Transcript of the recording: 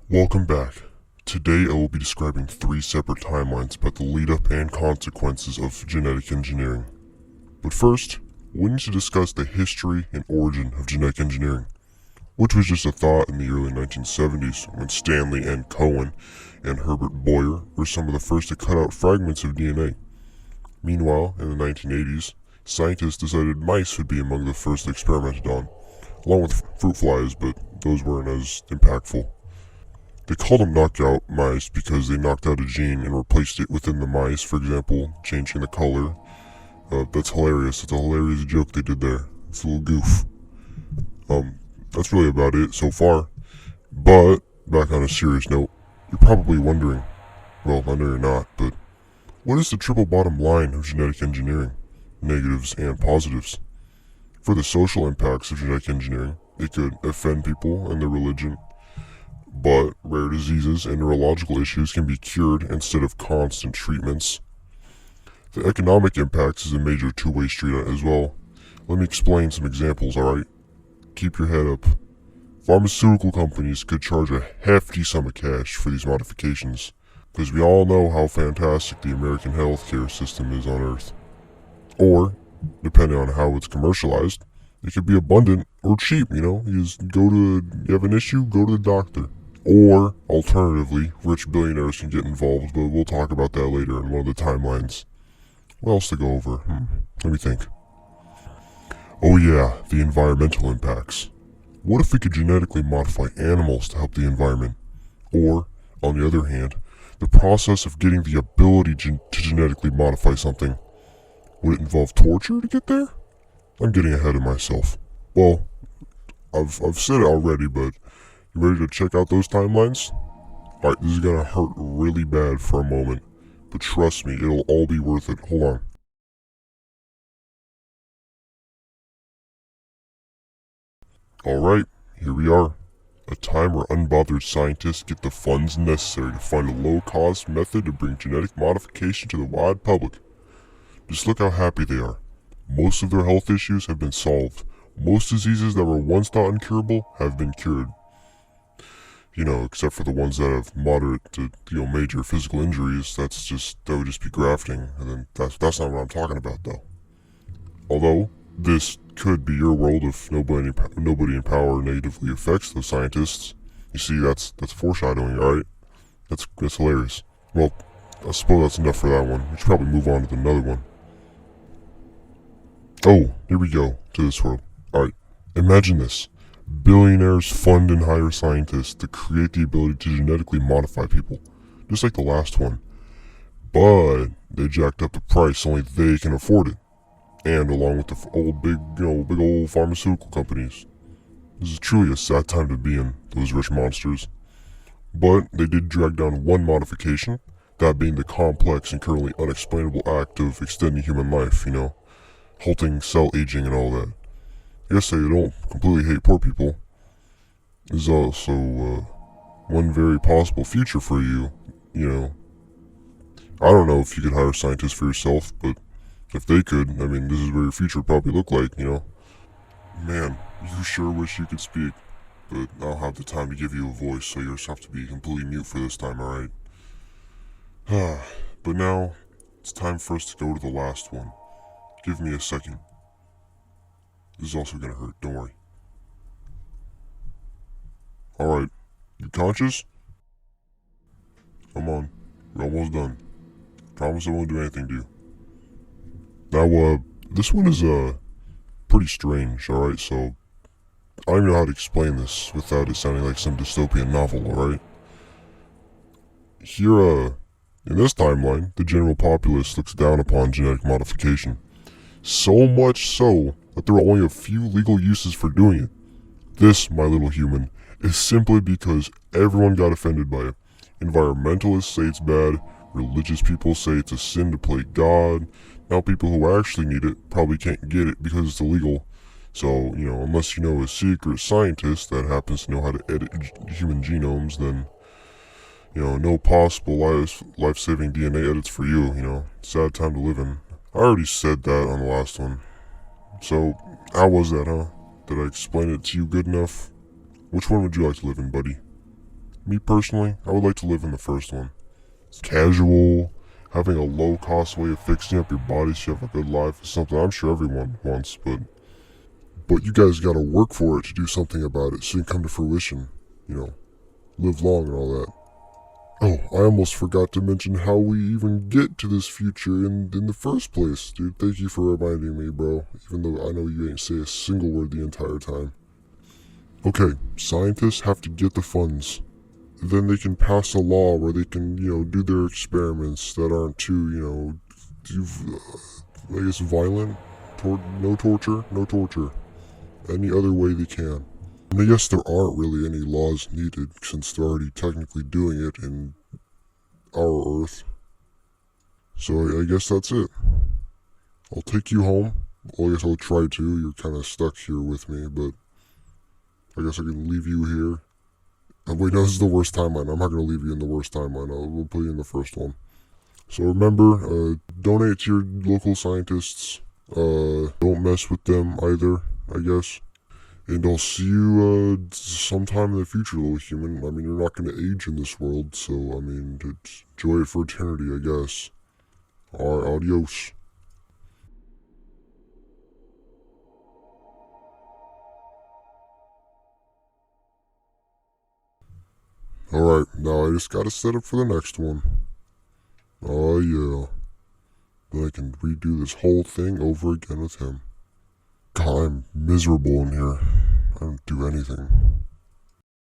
Welcome back. Today I will be describing 3 separate timelines about the lead-up and consequences of genetic engineering. But first, we need to discuss the history and origin of genetic engineering, which was just a thought in the early 1970s when Stanley N. Cohen and Herbert Boyer were some of the first to cut out fragments of DNA. Meanwhile, in the 1980s, scientists decided mice would be among the first experimented on, along with fruit flies, but those weren't as impactful. They called them knockout mice because they knocked out a gene and replaced it within the mice, for example, changing the color. That's hilarious. It's a hilarious joke they did there. It's a little goof. That's really about it so far. But, back on a serious note, you're probably wondering, well, I know you're not, but what is the triple bottom line of genetic engineering? Negatives and positives. For the social impacts of genetic engineering, it could offend people and their religion, but rare diseases and neurological issues can be cured instead of constant treatments. The economic impacts is a major two-way street as well. Let me explain some examples, alright? Keep your head up. Pharmaceutical companies could charge a hefty sum of cash for these modifications, because we all know how fantastic the American healthcare system is on Earth. Or, depending on how it's commercialized, it could be abundant or cheap, you just you have an issue, go to the doctor. Or, alternatively, rich billionaires can get involved, but we'll talk about that later in one of the timelines. What else to go over? Let me think. Oh yeah, the environmental impacts. What if we could genetically modify animals to help the environment? Or, on the other hand, the process of getting the ability to genetically modify something. Would it involve torture to get there? I'm getting ahead of myself. Well, I've said it already, but you ready to check out those timelines? Alright, this is gonna hurt really bad for a moment, but trust me, it'll all be worth it. Hold on. Alright, here we are. A time where unbothered scientists get the funds necessary to find a low-cost method to bring genetic modification to the wide public. Just look how happy they are. Most of their health issues have been solved. Most diseases that were once thought incurable have been cured. Except for the ones that have moderate to, major physical injuries. That would just be grafting, and then that's not what I'm talking about, though. Although, this could be your world if nobody in power negatively affects those scientists. You see, that's foreshadowing, alright? That's hilarious. Well, I suppose that's enough for that one. We should probably move on to another one. Oh, here we go, to this world. Alright, imagine this. Billionaires fund and hire scientists to create the ability to genetically modify people, just like the last one. But they jacked up the price, only they can afford it. And along with the big old pharmaceutical companies. This is truly a sad time to be in, those rich monsters. But they did drag down one modification, that being the complex and currently unexplainable act of extending human life, halting cell aging and all that. I guess they don't completely hate poor people. There's also one very possible future for you, I don't know if you could hire scientists for yourself, but if they could, this is what your future would probably look like, Man, you sure wish you could speak, but I don't have the time to give you a voice, so you just have to be completely mute for this time, alright? But now, it's time for us to go to the last one. Give me a second. This is also gonna hurt, don't worry. Alright, you conscious? Come on, we're almost done. Promise I won't do anything to you. Now, this one is, pretty strange, alright, so I don't even know how to explain this without it sounding like some dystopian novel, alright? Here, in this timeline, the general populace looks down upon genetic modification. So much so that there are only a few legal uses for doing it. This, my little human, is simply because everyone got offended by it. Environmentalists say it's bad, religious people say it's a sin to play God. Now people who actually need it probably can't get it because it's illegal. So, unless you know a secret scientist that happens to know how to edit human genomes, then, no possible life-saving DNA edits for you, sad time to live in. I already said that on the last one. So, how was that, huh? Did I explain it to you good enough? Which one would you like to live in, buddy? Me personally, I would like to live in the first one. It's casual, having a low-cost way of fixing up your body so you have a good life is something I'm sure everyone wants, but you guys gotta work for it to do something about it so it can come to fruition. You know, live long and all that. Oh, I almost forgot to mention how we even get to this future in the first place. Dude, thank you for reminding me, bro. Even though I know you ain't say a single word the entire time. Okay, scientists have to get the funds. Then they can pass a law where they can, do their experiments that aren't too, I guess violent. No torture, no torture. Any other way they can. And I guess there aren't really any laws needed since they're already technically doing it in our Earth. So I guess that's it. I'll take you home. Well, I guess I'll try to. You're kind of stuck here with me, but I guess I can leave you here. Wait, no, this is the worst timeline. I'm not going to leave you in the worst timeline. We'll put you in the first one. So remember, donate to your local scientists. Don't mess with them either, I guess. And I'll see you sometime in the future, little human. I mean, you're not going to age in this world, so, I mean, enjoy it for eternity, I guess. Alright, adios. Alright, now I just gotta set up for the next one. Oh yeah. Then I can redo this whole thing over again with him. God, I'm miserable in here. I don't do anything.